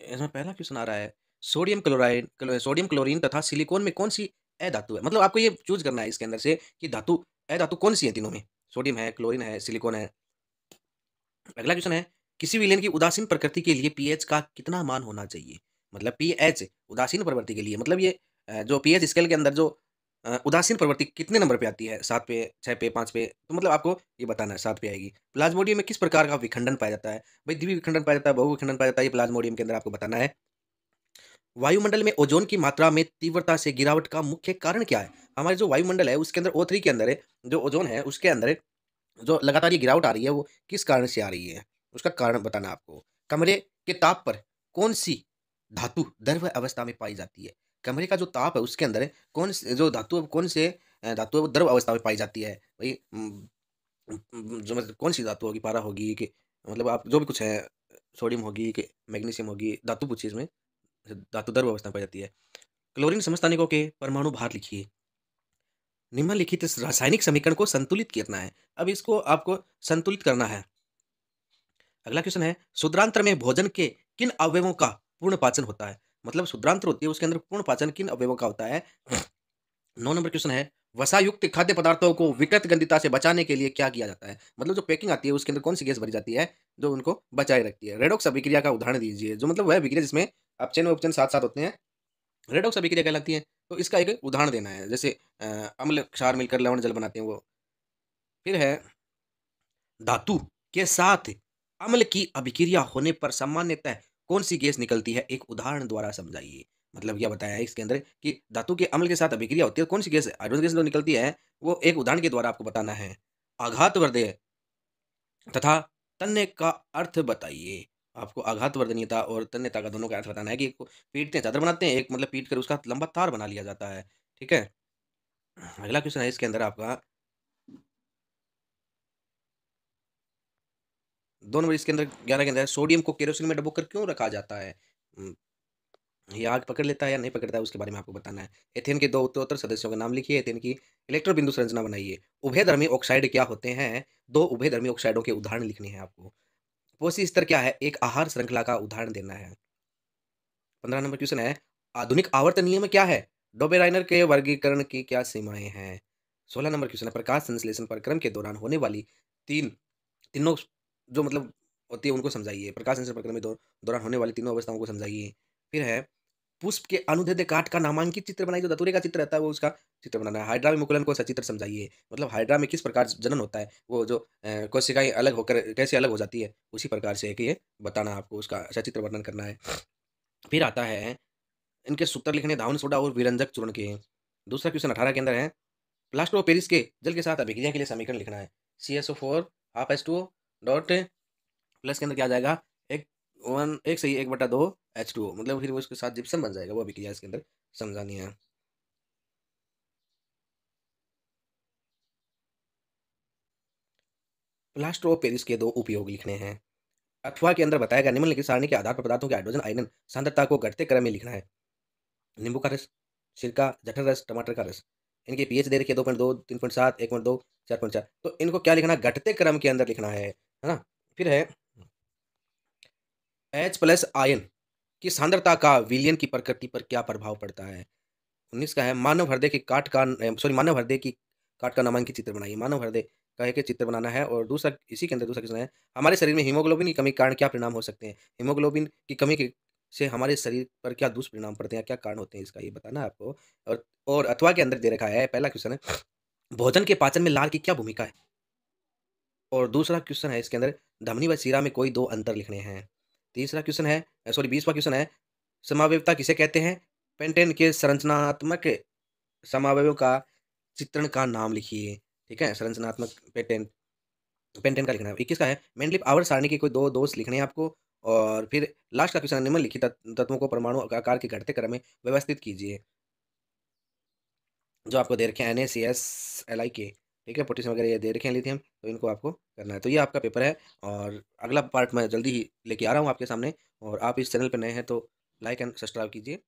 इसमें पहला क्वेश्चन आ रहा है, सोडियम क्लोरीन तथा सिलिकॉन में कौन-सी अधातु है? मतलब आपको ये चूज़ करना है इसके अंदर से कि अधातु कौन-सी है तीनों में? सोडियम है, क्लोरीन है, सिलिकॉन है। अगला क्वेश्चन है, किसी विलयन की उदासीन प्रकृति के लिए पीएच का कितना मान होना चाहिए? मतलब पीएच उदासीन प्रवृत्ति के लिए मतलब ये जो पीएच स्केल के अंदर जो उदासीन प्रवृत्ति कितने नंबर पे आती है? 7 पे, 6 पे, 5 पे? तो मतलब आपको ये बताना है 7 पे आएगी। प्लाज़्मोडियम में किस प्रकार का विखंडन पाया जाता है? भई द्विविखंडन पाया जाता है, बहुविखंडन पाया जाता है, ये प्लाज़्मोडियम के अंदर आपको बताना है। वायुमंडल में ओज़ोन की मात्रा में तीव्रता से गिरावट का मुख्य कारण क्या है? हमारे जो वायुमंडल है उसके अंदर O3 के अंदर है, जो ओज़ोन है उसके अंदर जो लगातार ये गिरावट आ रही है वो किस कारण से आ रही है? उसका कारण बताना है आपको। कमरे के ताप पर कौन-सी धातु द्रव अवस्था में पाई जाती है? कमरे का जो ताप है उसके अंदर कौन स जो धातु कौन से धातु है वो द्रव अवस्था में पाई जाती है? भई जो मतलब कौन-सी धातु होगी? पारा होगी कि मतलब आप जो भी कुछ है सोडियम होगी कि मैग्नीशियम होगी, धातु पूछिए इसमें। धातु द्रव अवस्था में पाई जाती है। क्लोरीन समस्थानिकों के परमाणु भार लिखिए। निम्नलिखित इस रासायनिक समीकरण को संतुलित करना है। अब इसको आपको संतुलित करना है। अगला क्वेश्चन है, शुद्रांत्र में भोजन के किन अवयवों का पूर्ण पाचन होता है? मतलब शुद्रांत्र होती है उसके अंदर पूर्ण पाचन किन अवयवों का होता है? 9 नंबर क्वेश्चन है, वसायुक्त खाद्य पदार्थों को विकृत गंधिता से बचाने के लिए क्या किया जाता है? मतलब जो पैकिंग आती है उसके अंदर कौन-सी गैस भरी जाती है, जो उनको बचाए रखती है? रेडॉक्स अभिक्रिया का उदाहरण दीजिए। जो मतलब वह अभिक्रिया जिसमें अपचयन-उपचयन साथ-साथ होते हैं, रेडॉक्स अभिक्रिया कहलाती है। तो इसका एक उदाहरण देना है। जैसे अम्ल क्षार मिलकर लवण जल बनाते हैं वो। फिर है धातु के साथ अम्ल की अभिक्रिया होने पर सामान्यतः कौन-सी गैस निकलती है? एक उदाहरण द्वारा समझाइए। मतलब क्या बताया है इसके अंदर कि धातु के अम्ल के साथ अभिक्रिया होती है, कौन-सी गैस है? हाइड्रोजन गैस जो निकलती है, वो एक उदाहरण के द्वारा आपको बताना है। आघातवर्धेय तथा तन्य का अर्थ बताइए। आपको आघातवर्धनीयता और तन्यता का दोनों का अर्थ बताना है कि एक को पीटते हैं, चादर बनाते हैं, एक मतलब पीट कर उसका लंबा तार बना लिया जाता है। ठीक है? अगला क्वेश्चन है इसके अंदर आपका 2 नंबर इसके अंदर 11 के अंदर सोडियम को केरोसिन में डुबोकर क्यों रखा जाता है? उम, ये आग पकड़ लेता है या नहीं पकड़ता है उसके बारे में आपको बताना है। एथेन के 2 उत्तरोत्तर सदस्यों के नाम लिखिए, एथेन की इलेक्ट्रो बिंदु संरचना बनाइए। उभयधर्मी ऑक्साइड क्या होते हैं? 2 उभयधर्मी ऑक्साइडों के उदाहरण लिखने हैं आपको। पोषी स्तर क्या है? एक आहार श्रृंखला का उदाहरण देना है। 15 नंबर क्वेश्चन है, आधुनिक आवर्त नियम क्या है? डोबेराइनर के वर्गीकरण की क्या सीमाएँ हैं? 16 नंबर क्वेश्चन है, प्रकाश संश्लेषण प्रक्रम के दौरान होने वाली 3 तीनों जो मतलब होती है उनको समझाइए। प्रकाश संश्लेषण प्रक्रम में दौरान होने वाली तीनों अवस्थाओं को समझाइए। फिर है पुष्प के अनुदैर्ध्य काट का नामांकित चित्र बनाइए, जो धतूरे का चित्र रहता है वो उसका चित्र बनाना है। हाइड्रा में मुकुलन को सचित्र समझाइए। मतलब हाइड्रा में किस प्रकार जनन होता है, वो जो कोशिकाएँ अलग होकर कैसे अलग हो जाती है, उसी प्रकार से है कि ये बताना आपको उसका सचित्र वर्णन करना है। फिर आता है इनके सूत्र लिखने धावन सोडा और विरंजक चूर्ण के। दूसरा क्वेश्चन 18 के अंदर है, प्लास्टर ऑफ पेरिस के जल के साथ अभिक्रिया के लिए समीकरण लिखना है। CSO4 half H2O dot plus के अंदर क्या आ जाएगा, एक 1 सही 1/2 H2O मतलब फिर वो उसके साथ जिप्सम बन जाएगा, वो अभिक्रिया इसके अंदर समझानी है। प्लास्टर ऑफ पेरिस के 2 उपयोग लिखने हैं। अथवा के अंदर बताया गया निम्नलिखित सारणी के आधार पर पदार्थों के हाइड्रोजन आयन सांद्रता को घटते क्रम में लिखना है। नींबू का रस, सिरका, जठर रस, टमाटर का रस। इनके पीएच दे रखे 2.2, 3.7, 1.2, 4.4। तो इनको क्या लिखना है? घटते क्रम के अंदर लिखना है ना? फिर है H प्लस आयन की सांद्रता का विलयन की प्रकृति पर क्या प्रभाव पड़ता है? 19 का है मानव हृदय की काट का मानव हृदय की काट का नामांकित चित्र बनाइए। मानव हृदय का एक चित्र बनाना है और दूसरा इसी के अंदर दूसरा क्वेश्चन है, हमारे शरीर में हीमोग्लोबिन की कमी के कारण क्या परिणाम हो सकते हैं? हीमोग्लोबिन की कमी के से हमारे शरीर पर क्या दुष्परिणाम पड़ते हैं? क्या कारण होते हैं इसका ये बताना है आपको। और अथवा के अंदर दे रखा है पहला क्वेश्चन है, भोजन के पाचन में लार की क्या भूमिका है? और दूसरा क्वेश्चन है इसके अंदर धमनी व शिरा में कोई 2 अंतर लिखने हैं। तीसरा क्वेश्चन है 20वाँ क्वेश्चन है, समावयवता किसे कहते हैं? पेंटेन के संरचनात्मक समावयवों का चित्रण का नाम लिखिए। ठीक है? संरचनात्मक पेंटेन पेंटेन का लिखना है। 21 का है मेंडलीव आवर्त सारणी के कोई 2 दोष लिखने हैं आपको और फिर लास्ट का क्वेश्चन है निम्नलिखित तत्वों को परमाणु आकार के घटते क्रम में व्यवस्थित कीजिए। जो आपको दे रखे हैं NaCS, Li-K ठीक है? पोटेशियम वगैरह ये दे रखे हैं लिथियम, तो इनको आपको करना है। तो ये आपका पेपर है और अगला पार्ट मैं जल्दी ही लेके आ रहा हूँ आपके सामने और आप इस चैनल पे नए हैं तो लाइक एंड सब्सक्राइब कीजिए।